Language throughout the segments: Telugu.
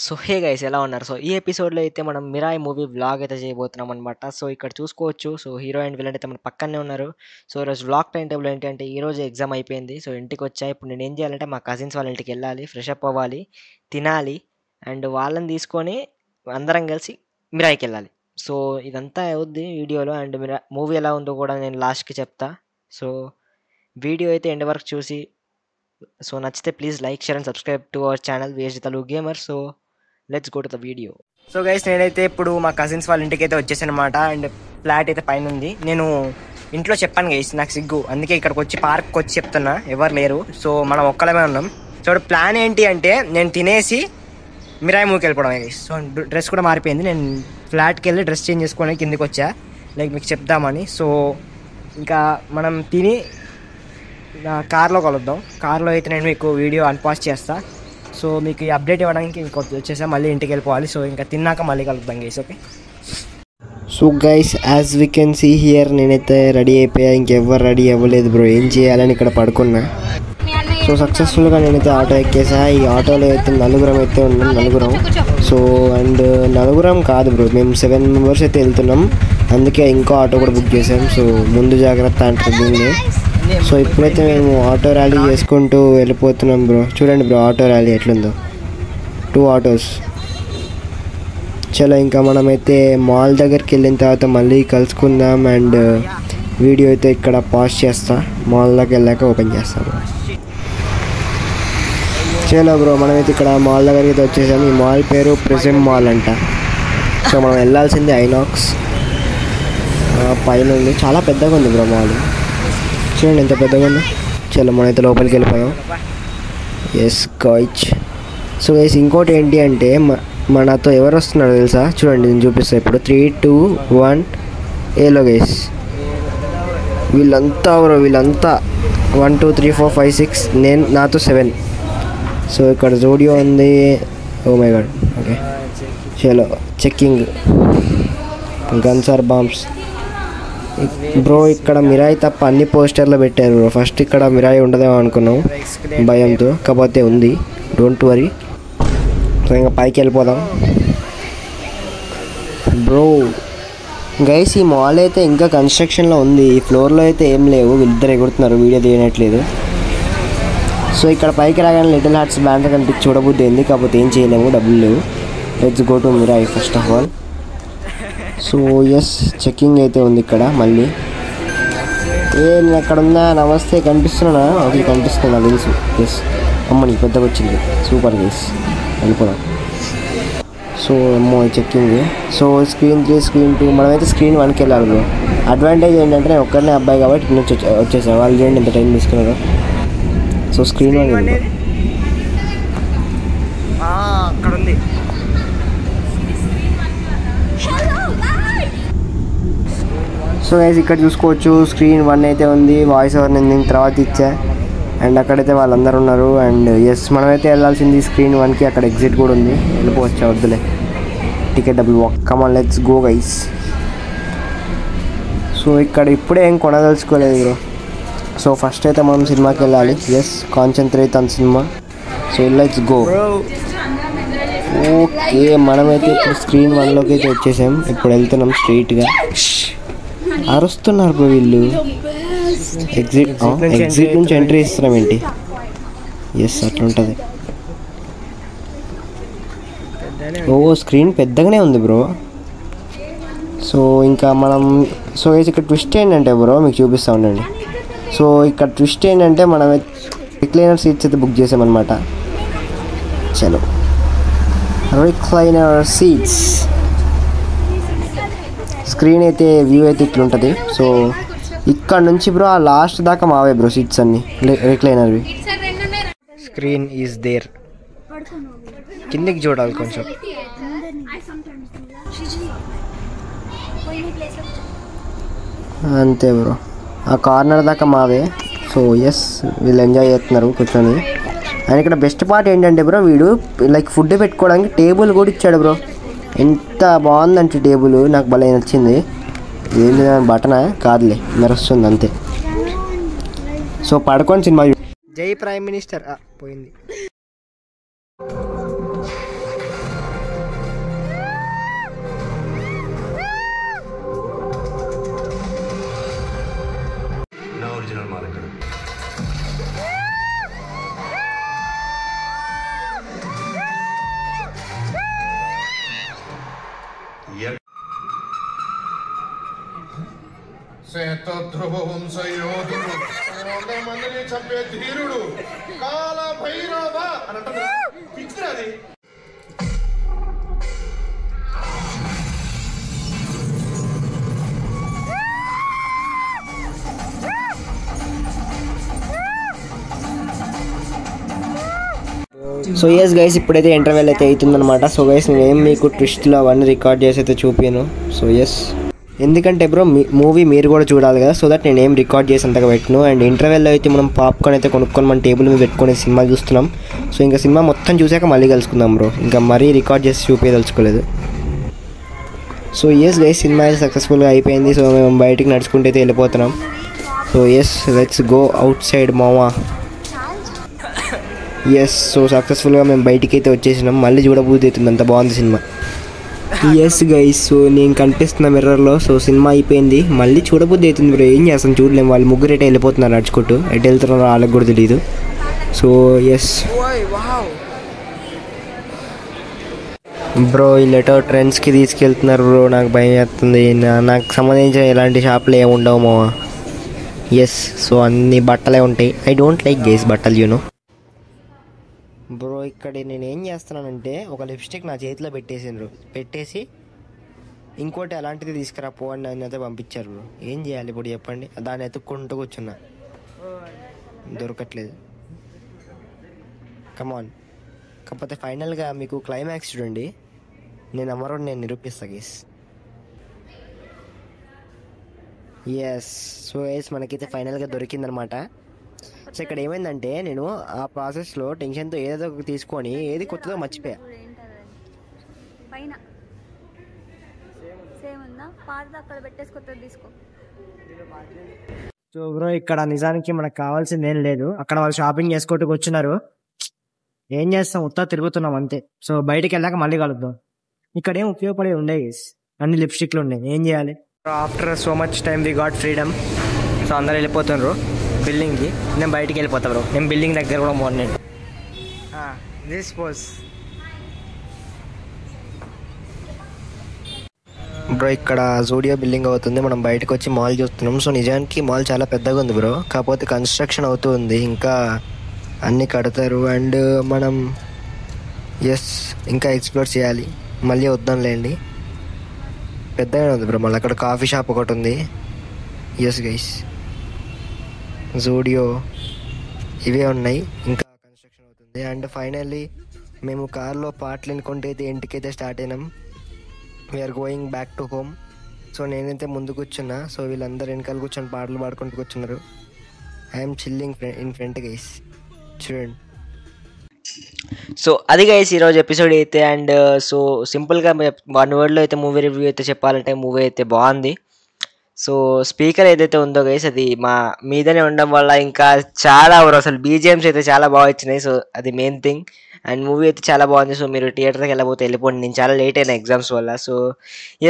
సో హే గైస్ ఎలా ఉన్నారు? సో ఈ ఎపిసోడ్‌లో అయితే మనం 'మిరాయి' మూవీ వ్లాగ్ అయితే చేయబోతున్నామనమాట. సో ఇక్కడ చూసుకోవచ్చు. సో హీరో అండ్ విలన్ అయితే మన పక్కనే ఉన్నారు. సో ఈరోజు వ్లాగ్ టైమ్ టేబుల్ ఏంటి అంటే ఈరోజు ఎగ్జామ్ అయిపోయింది. సో ఇంటికొచ్చా. ఇప్పుడు నేనేం చేయాలంటే మా కజిన్స్ వాళ్ళ ఇంటికెళ్ళాలి. ఫ్రెష్ అప్ అవ్వాలి, తినాలి అండ్ వాళ్ళని తీసుకొని అందరం కలిసి మిరాయికెళ్ళాలి. సో ఇదంతా అవుద్ది వీడియోలో అండ్ మూవీ ఎలా ఉందో కూడా నేను లాస్ట్‌కి చెప్తా. సో వీడియో అయితే ఎండ్ వరకు చూసి సో నచ్చితే please like, share and subscribe to our channel VSD Telugu gamer. So let's go to the video. So guys నేనైతే ఇప్పుడు మా కజిన్స్ వాళ్ళ ఇంటికి అయితే వచ్చేసాను అనమాట. అండ్ ఫ్లాట్ అయితే పైన ఉంది. నేను ఇంట్లో చెప్పాను గైస్, నాకు సిగ్గు, అందుకే ఇక్కడికి వచ్చి పార్క్కి వచ్చి చెప్తున్నా. ఎవరు లేరు, సో మనం ఒక్కలమే ఉన్నాం. సో ప్లాన్ ఏంటి అంటే నేను తినేసి మిరాయి మూవీకి వెళ్ళిపోవడం గైస్. సో డ్రెస్ కూడా మారిపోయింది. నేను ఫ్లాట్కి వెళ్ళి డ్రెస్ చేంజ్ చేసుకొని కిందికి వచ్చా, లైక్ మీకు చెప్దామని. సో ఇంకా మనం తిని కార్లో కలుద్దాం. కార్లో అయితే నేను మీకు వీడియో అన్పాస్ చేస్తా. సో మీకు ఈ అప్డేట్ ఇవ్వడానికి ఇంకొకటి వచ్చేసా, మళ్ళీ ఇంటికి వెళ్ళిపోవాలి. సో ఇంకా తిన్నాక మళ్ళీ కలుద్దాం guys, okay? So guys as we can see here నేనైతే రెడీ అయిపోయా. ఇంకెవ్వరు రెడీ అవ్వలేదు బ్రో. ఏం చేయాలని ఇక్కడ పడుకున్నా. సో సక్సెస్ఫుల్గా నేనైతే ఆటో ఎక్కేసా. ఈ ఆటోలో అయితే నలుగురం అయితే ఉన్నాం, నలుగురం. సో అండ్ నలుగురం కాదు బ్రో, మేము 7 మెంబర్స్ అయితే వెళ్తున్నాం. అందుకే ఇంకో ఆటో కూడా బుక్ చేసాం. సో ముందు జాగ్రత్త అంటారు దీన్ని. సో ఇప్పుడైతే మేము ఆటో ర్యాలీ చేసుకుంటూ వెళ్ళిపోతున్నాం బ్రో. చూడండి బ్రో ఆటో ర్యాలీ ఎట్లుందో, 2 ఆటోస్. చలో ఇంకా మనమైతే మాల్ దగ్గరికి వెళ్ళిన తర్వాత మళ్ళీ కలుసుకుందాం. అండ్ వీడియో అయితే ఇక్కడ పాజ్ చేస్తా, మాల్ దగ్గర వెళ్ళాక ఓపెన్ చేస్తా బ్రో. చలో బ్రో మనమైతే ఇక్కడ మాల్ దగ్గరికి అయితే వచ్చేసాం. ఈ మాల్ పేరు ప్రిజమ్ మాల్ అంట. సో మనం వెళ్ళాల్సింది ఐనాక్స్. పైన ఉంది, చాలా పెద్దగా ఉంది బ్రో మాల్. చూడండి ఎంత పెద్దగా ఉందో. చలో మనమైతే లోపలికి వెళ్ళిపోయాం. Yes guys. సో గైస్ ఇంకోటి ఏంటి అంటే మనతో ఎవరు వస్తున్నారో తెలుసా? చూడండి నేను చూపిస్తాను ఇప్పుడు. 3, 2, 1 ఏలో గైస్. వీళ్ళంతా బ్రో, వీళ్ళంతా 1 2 3 4 5 6, నేను నాతో 7. సో ఇక్కడ జోడియో ఉంది. Oh my god. ఓకే చలో checking. Guns or bombs bro. ఇక్కడ మిరాయి తప్ప అన్ని పోస్టర్లు పెట్టారు బ్రో. ఫస్ట్ ఇక్కడ మిరాయి ఉండదేమో అనుకున్నాం భయంతో, కాకపోతే ఉంది. Don't worry. సో ఇంకా పైకి వెళ్ళిపోదాం బ్రో. గైస్ ఈ మాల్ అయితే ఇంకా కన్స్ట్రక్షన్లో ఉంది. ఈ ఫ్లోర్లో అయితే ఏం లేవు, వీళ్ళిద్దరు ఎగురుతున్నారు, వీడియో తీయనట్లేదు. సో ఇక్కడ పైకి రాగానే లిటిల్ హార్ట్స్ బ్యాండ్ కనిపించి చూడబుద్ది ఏంది, కాకపోతే ఏం చేయలేము, డబ్బులు లేవు. Let's go to Mirai first of all. So yes checking అయితే ఉంది ఇక్కడ. మళ్ళీ నేను అక్కడ ఉన్నా, నమస్తే కనిపిస్తున్నా, అది కనిపిస్తున్నా తెలుసు. ఎస్ అమ్మని పెద్దగా వచ్చింది, సూపర్ గైస్. వెళ్ళిపోదాం. సో అమ్మో చెక్కింగ్. సో స్క్రీన్ 3 స్క్రీన్ 2, మనమైతే స్క్రీన్ 1కి వెళ్ళాలి బ్రో. అడ్వాంటేజ్ ఏంటంటే నేను ఒక్కరినే అబ్బాయి కాబట్టి ఇటు నుంచి వచ్చేసాను. వాళ్ళు చేయండి ఎంత టైం తీసుకున్నారు. సో స్క్రీన్ 1 అక్కడ ఉంది. సో గైస్ ఇక్కడ చూసుకోవచ్చు స్క్రీన్ 1 అయితే ఉంది. వాయిస్ ఓవర్ నేను తర్వాత ఇచ్చా. అండ్ అక్కడైతే వాళ్ళందరూ ఉన్నారు. అండ్ ఎస్ మనమైతే వెళ్ళాల్సింది స్క్రీన్ 1కి. అక్కడ ఎగ్జిట్ కూడా ఉంది, వెళ్ళిపోవచ్చా? వద్దులే, టికెట్ డబ్బులు. Come on let's go guys. So ఇక్కడ ఇప్పుడే ఏం కొనదలుచుకోలేదు బ్రో. సో ఫస్ట్ అయితే మనం సినిమాకి వెళ్ళాలి. Yes concentrate on cinema. So let's go. Okay మనమైతే ఇప్పుడు స్క్రీన్ 1లోకి అయితే వచ్చేసాం. ఇప్పుడు వెళ్తున్నాం స్ట్రైట్గా. అరుస్తున్నారు బ్రో వీళ్ళు. ఎగ్జిట్ నుంచి ఎంట్రీ ఇస్తున్నాం ఏంటి? ఎస్ అట్లా ఉంటుంది. ఓ స్క్రీన్ పెద్దగానే ఉంది బ్రో. సో ఇంకా మనం సో ఇక్కడ ట్విస్ట్ ఏంటంటే బ్రో మీకు చూపిస్తూ ఉండండి. సో ఇక్కడ ట్విస్ట్ ఏంటంటే మనం రిక్లైనర్ సీట్స్ అయితే బుక్ చేసామన్నమాట. చలో రిక్లైనర్ సీట్స్. స్క్రీన్ అయితే వ్యూ అయితే ఇట్లుంటుంది. సో ఇక్కడ నుంచి బ్రో ఆ లాస్ట్ దాకా మావే బ్రో సీట్స్ అన్ని రిక్లైనర్వి. Screen is there. కిందికి చూడాలి కొంచెం. అంతే బ్రో, ఆ కార్నర్ దాకా మావే. సో ఎస్ వీళ్ళు ఎంజాయ్ చేస్తున్నారు కూర్చొని. అండ్ ఇక్కడ బెస్ట్ పార్ట్ ఏంటంటే బ్రో వీడు లైక్ ఫుడ్ పెట్టుకోవడానికి టేబుల్ కూడా ఇచ్చాడు బ్రో. ఎంత బాగుందంటే టేబుల్, నాకు భలే నచ్చింది. ఏంటి బటనా? కాదులే, మెరుస్తుంది అంతే. సో పడుకొని సినిమా. జై ప్రైమ్ మినిస్టర్ పోయింది. శ్వేతధ్రువ వంశ యోధుడు 100 మందిని చంపే ధీరుడు కాల భైరవ అని అంటారు. పిక్చర్ అది. సో ఎస్ గైస్, ఇప్పుడైతే ఇంటర్వెల్ అయితే అవుతుందన్నమాట. సో గైస్, నేనేం మీకు ట్విస్ట్లో అవన్నీ రికార్డ్ చేసి అయితే చూపాను. సో ఎస్, ఎందుకంటే బ్రో మూవీ మీరు కూడా చూడాలి కదా, సో దట్ నేను ఏం రికార్డ్ చేసి అంతగా పెట్టను. అండ్ ఇంటర్వెల్లో అయితే మనం పాప్కార్న్ అయితే కొనుక్కొని మన టేబుల్ మీద పెట్టుకొని సినిమా చూస్తున్నాం. సో ఇంకా సినిమా మొత్తం చూసాక మళ్ళీ కలుసుకుందాం బ్రో. ఇంకా మరీ రికార్డ్ చేసి చూపించదలుచుకోలేదు. సో ఎస్ గైస్, సినిమా అయితే సక్సెస్ఫుల్గా అయిపోయింది. సో మేము బయటికి నడుచుకుంటూ అయితే వెళ్ళిపోతున్నాం. So yes, let's go outside మావా. ఎస్, సో సక్సెస్ఫుల్గా మేము బయటికి అయితే వచ్చేసినాం. మళ్ళీ చూడబోతుంది అవుతుంది, అంత బాగుంది సినిమా. ఎస్ గైస్, సో నేను కనిపిస్తున్న మిర్రర్లో. సో సినిమా అయిపోయింది, మళ్ళీ చూడబుద్ధి అవుతుంది బ్రో. ఏం చేస్తాం, చూడలేము. వాళ్ళు ముగ్గురు ఎటు వెళ్ళిపోతున్నారు నడుచుకుంటూ. ఎటు వెళ్తున్నారో వాళ్ళకి కూడా తెలియదు. సో ఎస్ బ్రో, వీళ్ళెటో ట్రెండ్స్కి తీసుకెళ్తున్నారు బ్రో. నాకు భయం వేస్తుంది. నాకు సంబంధించిన ఎలాంటి షాపులు ఏమి ఉండవు మావా. ఎస్, సో అన్ని బట్టలే ఉంటాయి. ఐ డోంట్ లైక్ గైస్ బట్టలు, యూనో బ్రో. ఇక్కడ నేను ఏం చేస్తున్నానంటే, ఒక లిప్స్టిక్ నా చేతిలో పెట్టేసి ఇంకోటి అలాంటిది తీసుకురా పో అని నన్ను అయితే పంపించారు బ్రో. ఏం చేయాలి ఇప్పుడు చెప్పండి? దాన్ని ఎత్తుక్కుంటూ కూర్చున్నా, దొరకట్లేదు. కమాన్. కాకపోతే ఫైనల్గా మీకు క్లైమాక్స్ చూడండి. నేను అమరోడు నేను నిరూపిస్తా గైస్. ఎస్, సో గైస్, మనకైతే ఫైనల్గా దొరికిందనమాట. సో ఇక్కడ ఏమైందంటే, నేను ఆ ప్రాసెస్లో టెన్షన్తో ఏదో తీసుకొని ఏది కొత్తదో మర్చిపోయా. సో బ్రో, ఇక్కడ నిజానికి మనకు కావాల్సింది ఏం లేదు. అక్కడ వాళ్ళు షాపింగ్ చేసుకోవడానికి వచ్చినారు. ఏం చేస్తాం, ఉత్తా తిరుగుతున్నాం అంతే. సో బయటికి వెళ్ళాక మళ్ళీ కలుద్దాం. ఇక్కడ ఏం ఉపయోగపడేవి ఉండే, అన్ని లిప్స్టిక్లు ఉన్నాయి. ఏం చేయాలి? After so much time we got freedom. So అందరు వెళ్ళిపోతున్నారు బిల్డింగ్కి. నేను బయటికి వెళ్ళిపోతా బ్రో. నేను బిల్డింగ్ దగ్గర కూడా మార్నింగ్ దిస్ పోజ్ బ్రో. ఇక్కడ జూడియో బిల్డింగ్ అవుతుంది, మనం బయటకు వచ్చి మాల్ చూస్తున్నాం. సో నిజానికి మాల్ చాలా పెద్దగా ఉంది బ్రో. కాకపోతే కన్స్ట్రక్షన్ అవుతూ ఉంది, ఇంకా అన్నీ కడతారు. అండ్ మనం ఇంకా ఎక్స్ప్లోర్ చేయాలి. మళ్ళీ వద్దాంలేండి, పెద్దగానే ఉంది బ్రో. మళ్ళీ అక్కడ కాఫీ షాప్ ఒకటి ఉంది. ఎస్ గైస్, జూడియో ఇవే ఉన్నాయి, ఇంకా కన్స్ట్రక్షన్ అవుతుంది. అండ్ ఫైనల్లీ మేము కార్లో పాటలు వినుకుంటే అయితే ఇంటికైతే స్టార్ట్ అయినాం. We are going back to home. So నేనైతే ముందు కూర్చున్నా. సో వీళ్ళందరూ వెనకాల కూర్చొని పాటలు పాడుకుంటూ కూర్చున్నారు. I'm chilling in front guys, చూడండి. సో అది గైస్ ఈరోజు ఎపిసోడ్ అయితే. అండ్ సో సింపుల్గా 1 వర్డ్లో అయితే మూవీ రివ్యూ అయితే చెప్పాలంటే, మూవీ అయితే బాగుంది. సో స్పీకర్ ఏదైతే ఉందో గైస్, అది మా మీదనే ఉండడం వల్ల ఇంకా చాలా అసలు బీజిఎమ్స్ అయితే చాలా బాగా వచ్చినాయి. సో అది మెయిన్ థింగ్. అండ్ మూవీ అయితే చాలా బాగుంది. సో మీరు థియేటర్కి వెళ్ళిపోండి. నేను చాలా లేట్ అయినా ఎగ్జామ్స్ వల్ల. సో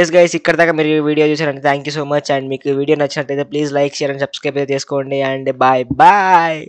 ఎస్ గైస్, ఇక్కడ దాకా మీరు వీడియో చూసారంటే thank you so much. And మీకు వీడియో నచ్చినట్టయితే please like, share and subscribe అయితే చేసుకోండి. And bye bye.